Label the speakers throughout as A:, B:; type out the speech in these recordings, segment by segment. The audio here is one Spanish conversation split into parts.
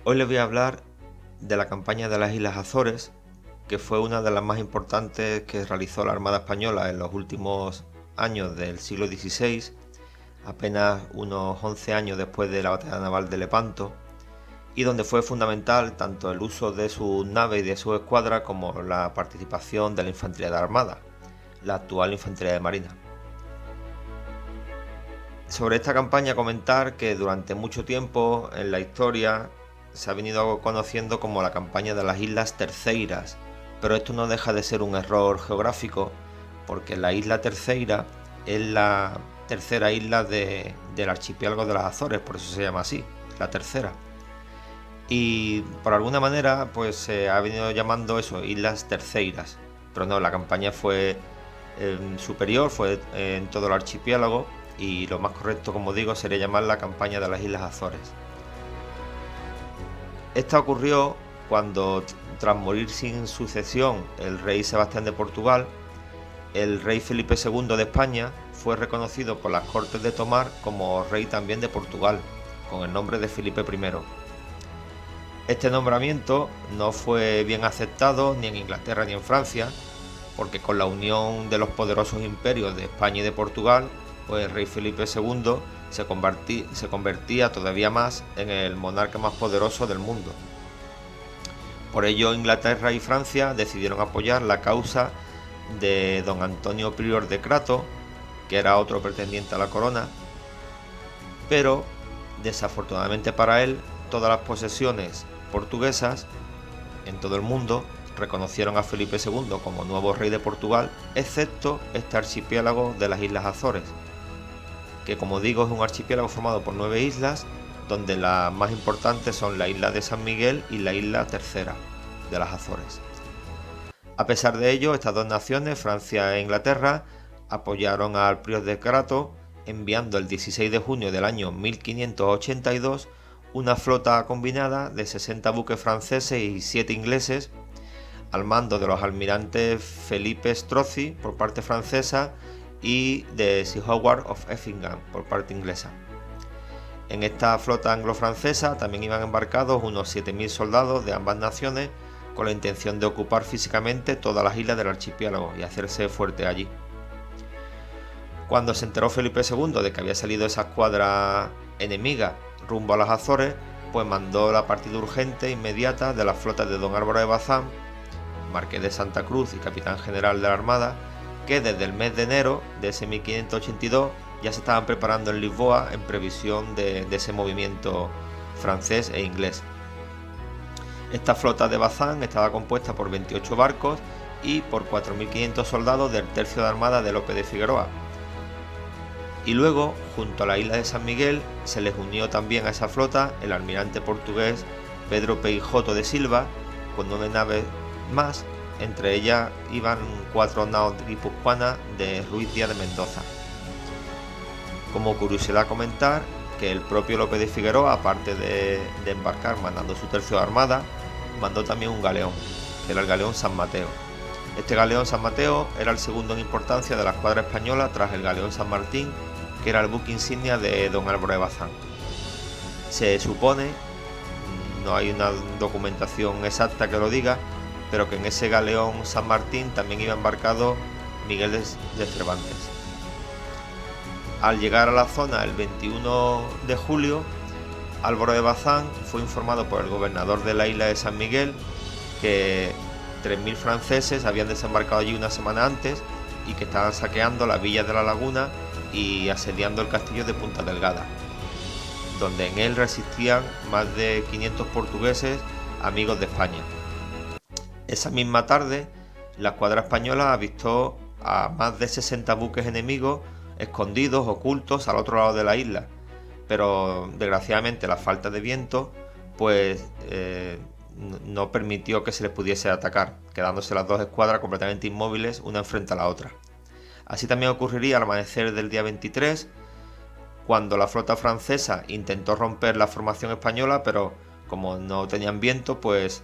A: Hoy les voy a hablar de la campaña de las Islas Azores, que fue una de las más importantes que realizó la Armada Española en los últimos años del siglo XVI, apenas unos 11 años después de la batalla naval de Lepanto, y donde fue fundamental tanto el uso de sus naves y de su escuadra como la participación de la Infantería de Armada, la actual Infantería de Marina. Sobre esta campaña comentar que durante mucho tiempo en la historia se ha venido conociendo como la campaña de las Islas Terceiras, pero esto no deja de ser un error geográfico porque la isla Terceira es la tercera isla del archipiélago de las Azores, por eso se llama así, la tercera. Y por alguna manera pues se ha venido llamando eso, Islas Terceiras, pero no, la campaña fue superior, fue en todo el archipiélago y lo más correcto, como digo, sería llamar la campaña de las Islas Azores. Esta ocurrió cuando, tras morir sin sucesión el rey Sebastián de Portugal, el rey Felipe II de España fue reconocido por las Cortes de Tomar como rey también de Portugal, con el nombre de Felipe I. Este nombramiento no fue bien aceptado ni en Inglaterra ni en Francia, porque con la unión de los poderosos imperios de España y de Portugal, pues el rey Felipe II se convertía todavía más en el monarca más poderoso del mundo. Por ello Inglaterra y Francia decidieron apoyar la causa de don Antonio Prior de Crato, que era otro pretendiente a la corona, pero desafortunadamente para él todas las posesiones portuguesas en todo el mundo reconocieron a Felipe II como nuevo rey de Portugal, excepto este archipiélago de las Islas Azores, que como digo es un archipiélago formado por 9 islas, donde las más importantes son la isla de San Miguel y la isla tercera de las Azores. A pesar de ello, estas dos naciones, Francia e Inglaterra, apoyaron al Prior de Crato, enviando el 16 de junio del año 1582 una flota combinada de 60 buques franceses y 7 ingleses, al mando de los almirantes Felipe Strozzi por parte francesa y de Sir Howard of Effingham por parte inglesa. En esta flota anglo-francesa también iban embarcados unos 7.000 soldados de ambas naciones con la intención de ocupar físicamente todas las islas del archipiélago y hacerse fuerte allí. Cuando se enteró Felipe II de que había salido esa escuadra enemiga rumbo a las Azores, pues mandó la partida urgente e inmediata de las flotas de don Álvaro de Bazán, marqués de Santa Cruz y capitán general de la Armada, que desde el mes de enero de ese 1582 ya se estaban preparando en Lisboa en previsión de ese movimiento francés e inglés. Esta flota de Bazán estaba compuesta por 28 barcos y por 4.500 soldados del tercio de armada de Lope de Figueroa. Y luego, junto a la isla de San Miguel, se les unió también a esa flota el almirante portugués Pedro Peijoto de Silva, con 9 naves más, entre ellas iban 4 naos guipuzcoanas de Ruiz Díaz de Mendoza. Como curiosidad comentar que el propio Lope de Figueroa, aparte de embarcar mandando su tercio de armada, mandó también un galeón, que era el galeón San Mateo. Este galeón San Mateo era el segundo en importancia de la escuadra española tras el galeón San Martín, que era el buque insignia de don Álvaro de Bazán. Se supone, no hay una documentación exacta que lo diga, pero que en ese galeón San Martín también iba embarcado Miguel de Cervantes. Al llegar a la zona el 21 de julio, Álvaro de Bazán fue informado por el gobernador de la isla de San Miguel que 3.000 franceses habían desembarcado allí una semana antes y que estaban saqueando las villas de la laguna y asediando el castillo de Punta Delgada, donde en él resistían más de 500 portugueses amigos de España. Esa misma tarde, la escuadra española avistó a más de 60 buques enemigos escondidos, ocultos al otro lado de la isla, pero desgraciadamente la falta de viento pues no permitió que se les pudiese atacar, quedándose las dos escuadras completamente inmóviles una enfrente a la otra. Así también ocurriría al amanecer del día 23, cuando la flota francesa intentó romper la formación española, pero como no tenían viento, pues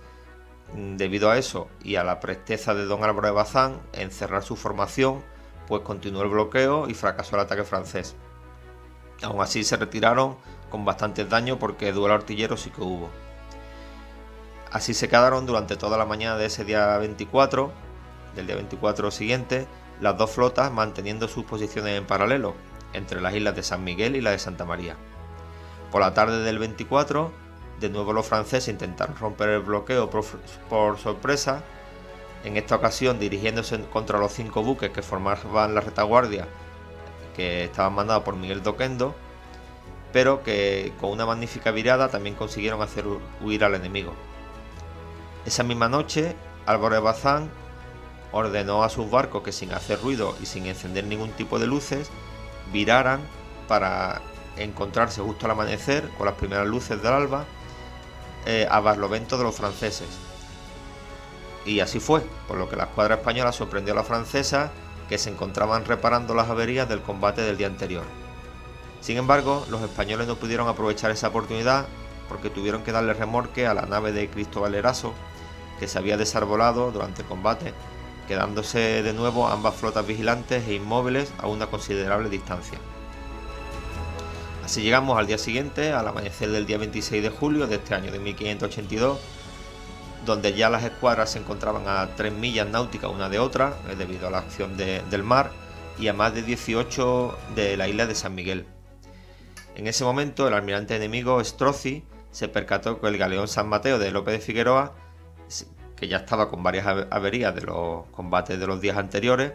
A: debido a eso y a la presteza de don Álvaro de Bazán en cerrar su formación, pues continuó el bloqueo y fracasó el ataque francés. Aún así se retiraron con bastantes daños porque duelo artillero sí que hubo. Así se quedaron durante toda la mañana de ese día 24, del día 24 siguiente, las dos flotas manteniendo sus posiciones en paralelo, entre las islas de San Miguel y la de Santa María. Por la tarde del 24, de nuevo los franceses intentaron romper el bloqueo por sorpresa, en esta ocasión dirigiéndose contra los 5 buques que formaban la retaguardia, que estaban mandados por Miguel de Oquendo, pero que con una magnífica virada también consiguieron hacer huir al enemigo. Esa misma noche, Álvaro de Bazán ordenó a sus barcos que, sin hacer ruido y sin encender ningún tipo de luces, viraran para encontrarse justo al amanecer, con las primeras luces del alba, a barlovento de los franceses. Y así fue, por lo que la escuadra española sorprendió a la francesa, que se encontraban reparando las averías del combate del día anterior. Sin embargo, los españoles no pudieron aprovechar esa oportunidad porque tuvieron que darle remorque a la nave de Cristóbal Eraso, que se había desarbolado durante el combate, quedándose de nuevo ambas flotas vigilantes e inmóviles a una considerable distancia. Así llegamos al día siguiente, al amanecer del día 26 de julio de este año de 1582, donde ya las escuadras se encontraban a 3 millas náuticas una de otra, debido a la acción del mar, y a más de 18 de la isla de San Miguel. En ese momento, el almirante enemigo Strozzi se percató que el galeón San Mateo de Lope de Figueroa, que ya estaba con varias averías de los combates de los días anteriores,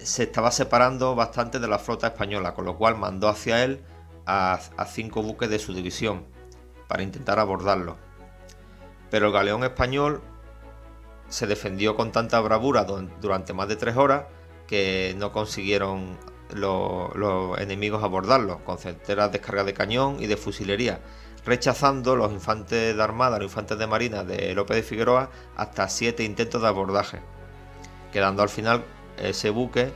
A: se estaba separando bastante de la flota española, con lo cual mandó hacia él a 5 buques de su división para intentar abordarlo. Pero el galeón español se defendió con tanta bravura durante más de 3 horas que no consiguieron los enemigos abordarlo, con certeras descargas de cañón y de fusilería, rechazando los infantes de armada, los infantes de marina de Lope de Figueroa hasta 7 intentos de abordaje, quedando al final ese buque,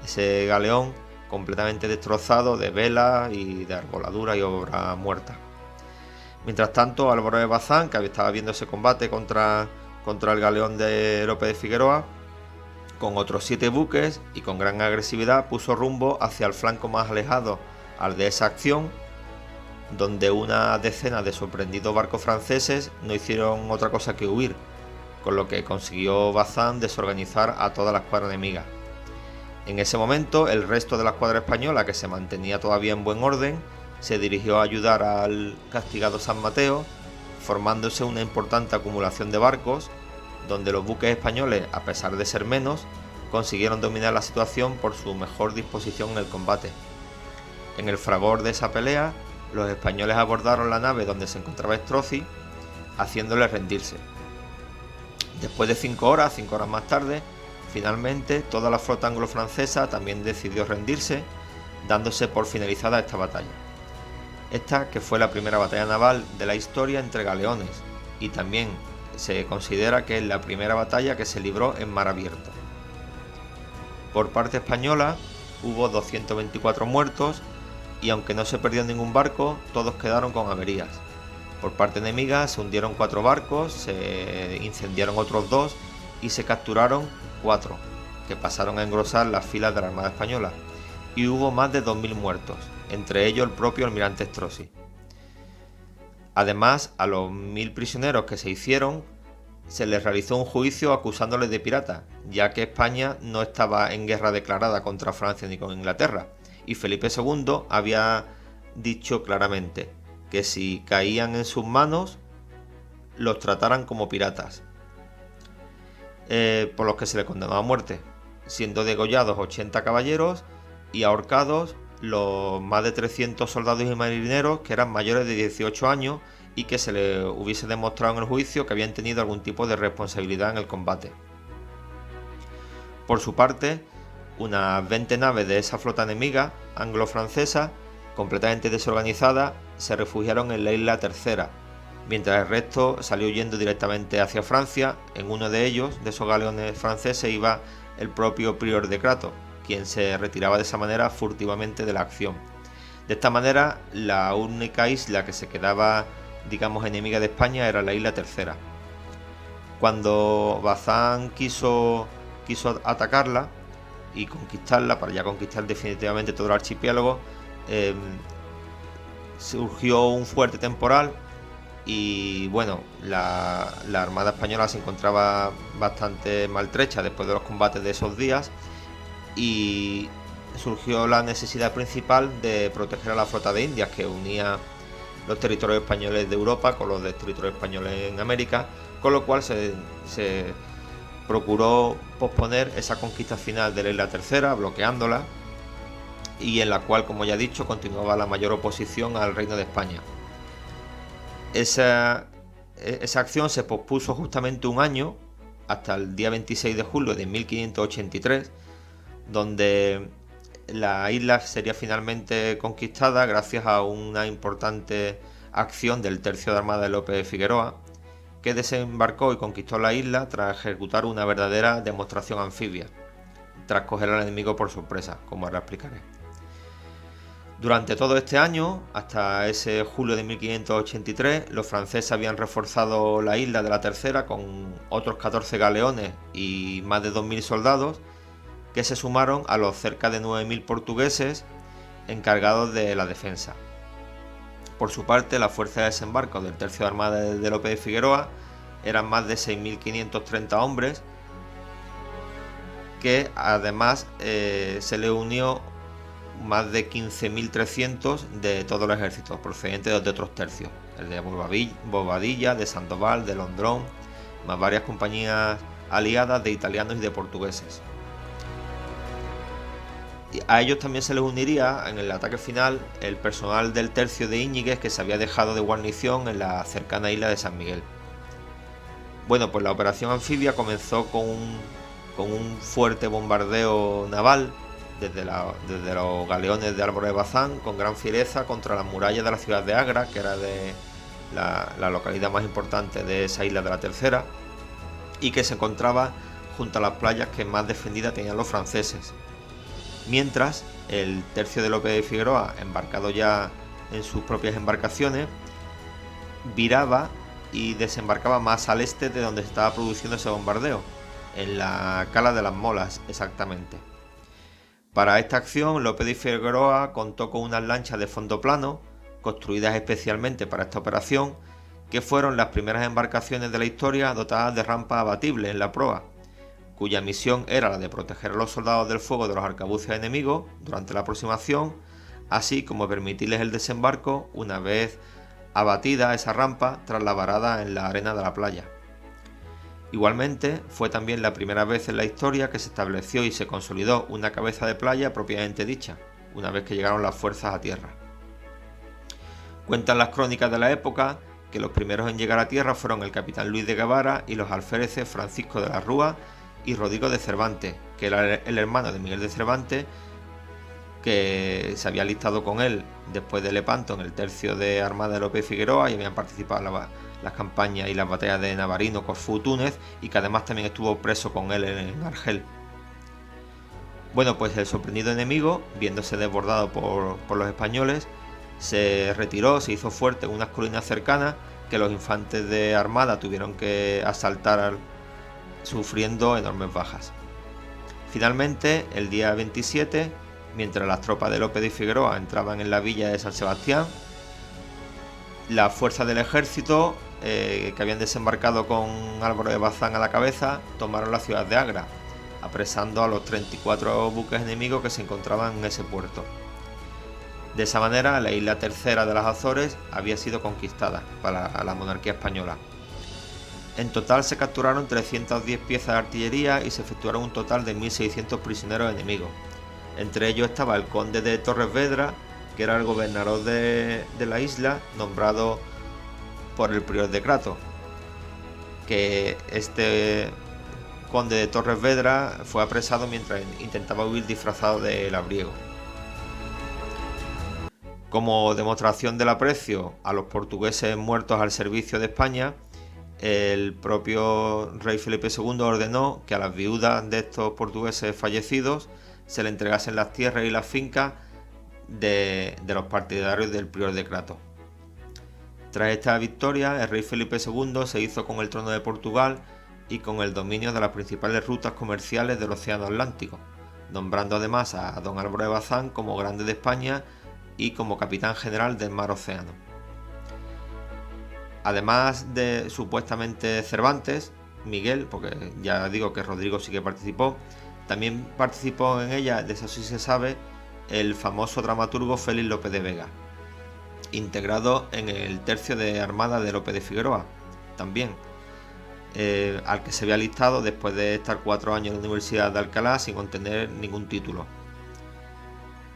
A: ese galeón, completamente destrozado de velas y de arboladura y obra muerta. Mientras tanto, Álvaro de Bazán, que estaba viendo ese combate contra el galeón de Lope de Figueroa, con otros 7 buques y con gran agresividad, puso rumbo hacia el flanco más alejado al de esa acción, donde una decena de sorprendidos barcos franceses no hicieron otra cosa que huir, con lo que consiguió Bazán desorganizar a toda la escuadra enemiga. En ese momento, el resto de la escuadra española, que se mantenía todavía en buen orden, se dirigió a ayudar al castigado San Mateo, formándose una importante acumulación de barcos, donde los buques españoles, a pesar de ser menos, consiguieron dominar la situación por su mejor disposición en el combate. En el fragor de esa pelea, los españoles abordaron la nave donde se encontraba Strozzi, haciéndole rendirse. Después de 5 horas más tarde, finalmente toda la flota anglo-francesa también decidió rendirse, dándose por finalizada esta batalla. Esta, que fue la primera batalla naval de la historia entre galeones, y también se considera que es la primera batalla que se libró en mar abierto. Por parte española hubo 224 muertos y, aunque no se perdió ningún barco, todos quedaron con averías. Por parte enemiga se hundieron 4 barcos, se incendiaron otros 2 y se capturaron 4, que pasaron a engrosar las filas de la Armada Española, y hubo más de 2000 muertos, entre ellos el propio almirante Strozzi. Además, a los 1000 prisioneros que se hicieron, se les realizó un juicio acusándoles de piratas, ya que España no estaba en guerra declarada contra Francia ni con Inglaterra, y Felipe II había dicho claramente que si caían en sus manos, los trataran como piratas, por los que se les condenó a muerte, siendo degollados 80 caballeros y ahorcados los más de 300 soldados y marineros que eran mayores de 18 años y que se les hubiese demostrado en el juicio que habían tenido algún tipo de responsabilidad en el combate. Por su parte, unas 20 naves de esa flota enemiga anglo-francesa, completamente desorganizada, se refugiaron en la isla Tercera, mientras el resto salió huyendo directamente hacia Francia. En uno de ellos, de esos galeones franceses, iba el propio prior de Crato, quien se retiraba de esa manera furtivamente de la acción. De esta manera, la única isla que se quedaba, digamos, enemiga de España era la isla Tercera. Cuando Bazán quiso atacarla y conquistarla, para ya conquistar definitivamente todo el archipiélago, surgió un fuerte temporal y bueno, la Armada Española se encontraba bastante maltrecha después de los combates de esos días y surgió la necesidad principal de proteger a la flota de Indias que unía los territorios españoles de Europa con los territorios españoles en América, con lo cual se procuró posponer esa conquista final de la Isla Tercera, bloqueándola, y en la cual, como ya he dicho, continuaba la mayor oposición al Reino de España. Esa acción se pospuso justamente un año, hasta el día 26 de julio de 1583, donde la isla sería finalmente conquistada gracias a una importante acción del Tercio de Armada de Lope de Figueroa, que desembarcó y conquistó la isla tras ejecutar una verdadera demostración anfibia, tras coger al enemigo por sorpresa, como ahora explicaré. Durante todo este año, hasta ese julio de 1583, los franceses habían reforzado la isla de la Tercera con otros 14 galeones y más de 2.000 soldados, que se sumaron a los cerca de 9.000 portugueses encargados de la defensa. Por su parte, la fuerza de desembarco del Tercio de Armada de Lope de Figueroa eran más de 6.530 hombres, que además se le unió más de 15.300 de todo el ejército, procedentes de otros tercios, el de Bobadilla, de Sandoval, de Londrón, más varias compañías aliadas de italianos y de portugueses. Y a ellos también se les uniría en el ataque final el personal del tercio de Íñiguez, que se había dejado de guarnición en la cercana isla de San Miguel. Bueno, pues la operación anfibia comenzó con un fuerte bombardeo naval desde los galeones de Álvaro de Bazán, con gran fiereza contra las murallas de la ciudad de Agra, que era de la localidad más importante de esa isla de la Tercera, y que se encontraba junto a las playas que más defendidas tenían los franceses. Mientras, el tercio de Lope de Figueroa, embarcado ya en sus propias embarcaciones, viraba y desembarcaba más al este de donde se estaba produciendo ese bombardeo, en la Cala de las Molas exactamente. Para esta acción, Lope de Figueroa contó con unas lanchas de fondo plano, construidas especialmente para esta operación, que fueron las primeras embarcaciones de la historia dotadas de rampas abatibles en la proa, cuya misión era la de proteger a los soldados del fuego de los arcabuces enemigos durante la aproximación, así como permitirles el desembarco una vez abatida esa rampa tras la varada en la arena de la playa. Igualmente, fue también la primera vez en la historia que se estableció y se consolidó una cabeza de playa propiamente dicha, una vez que llegaron las fuerzas a tierra. Cuentan las crónicas de la época que los primeros en llegar a tierra fueron el capitán Luis de Guevara y los alféreces Francisco de la Rúa y Rodrigo de Cervantes, que era el hermano de Miguel de Cervantes, que se había alistado con él después de Lepanto en el tercio de Armada de Lope de Figueroa y habían participado en las campañas y las batallas de Navarino, Corfú, Túnez, y que además también estuvo preso con él en Argel. Bueno, pues el sorprendido enemigo, viéndose desbordado por los españoles, se retiró, se hizo fuerte en unas colinas cercanas que los infantes de armada tuvieron que asaltar sufriendo enormes bajas. Finalmente, el día 27, mientras las tropas de Lope de Figueroa entraban en la villa de San Sebastián, las fuerzas del ejército, que habían desembarcado con Álvaro de Bazán a la cabeza, tomaron la ciudad de Agra, apresando a los 34 buques enemigos que se encontraban en ese puerto. De esa manera, la isla Tercera de las Azores había sido conquistada para la monarquía española. En total se capturaron 310 piezas de artillería y se efectuaron un total de 1.600 prisioneros enemigos. Entre ellos estaba el conde de Torres Vedra, que era el gobernador de la isla, nombrado por el prior de Crato. Que este conde de Torres Vedra fue apresado mientras intentaba huir disfrazado de labriego. Como demostración del aprecio a los portugueses muertos al servicio de España, el propio rey Felipe II ordenó que a las viudas de estos portugueses fallecidos se le entregasen las tierras y las fincas de los partidarios del prior de Crato. Tras esta victoria, el rey Felipe II se hizo con el trono de Portugal y con el dominio de las principales rutas comerciales del Océano Atlántico, nombrando además a don Álvaro de Bazán como grande de España y como capitán general del mar Océano. Además de supuestamente Cervantes, Miguel, porque ya digo que Rodrigo sí que participó, también participó en ella, de eso sí se sabe, el famoso dramaturgo Félix López de Vega, integrado en el tercio de armada de Lope de Figueroa, también, al que se había alistado después de estar 4 años en la Universidad de Alcalá sin obtener ningún título.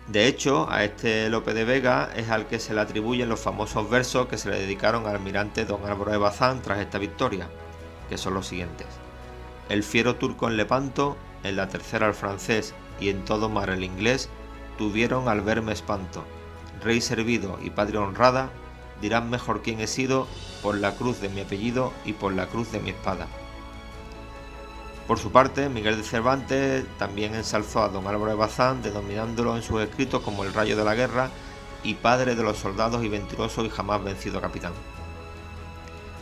A: De hecho, a este Lope de Vega es al que se le atribuyen los famosos versos que se le dedicaron al almirante don Álvaro de Bazán tras esta victoria, que son los siguientes: el fiero turco en Lepanto, en la tercera al francés y en todo mar el inglés, tuvieron al verme espanto. Rey servido y patria honrada, dirán mejor quién he sido por la cruz de mi apellido y por la cruz de mi espada. Por su parte, Miguel de Cervantes también ensalzó a don Álvaro de Bazán, denominándolo en sus escritos como el rayo de la guerra y padre de los soldados y venturoso y jamás vencido capitán.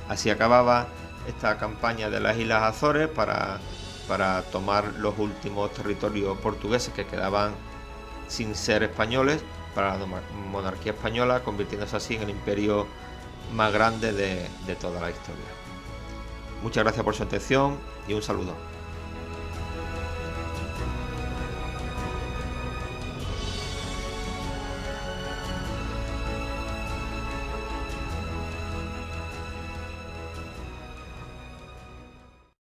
A: Así acababa esta campaña de las Islas Azores para tomar los últimos territorios portugueses que quedaban sin ser españoles para la monarquía española, convirtiéndose así en el imperio más grande de toda la historia. Muchas gracias por su atención y un saludo.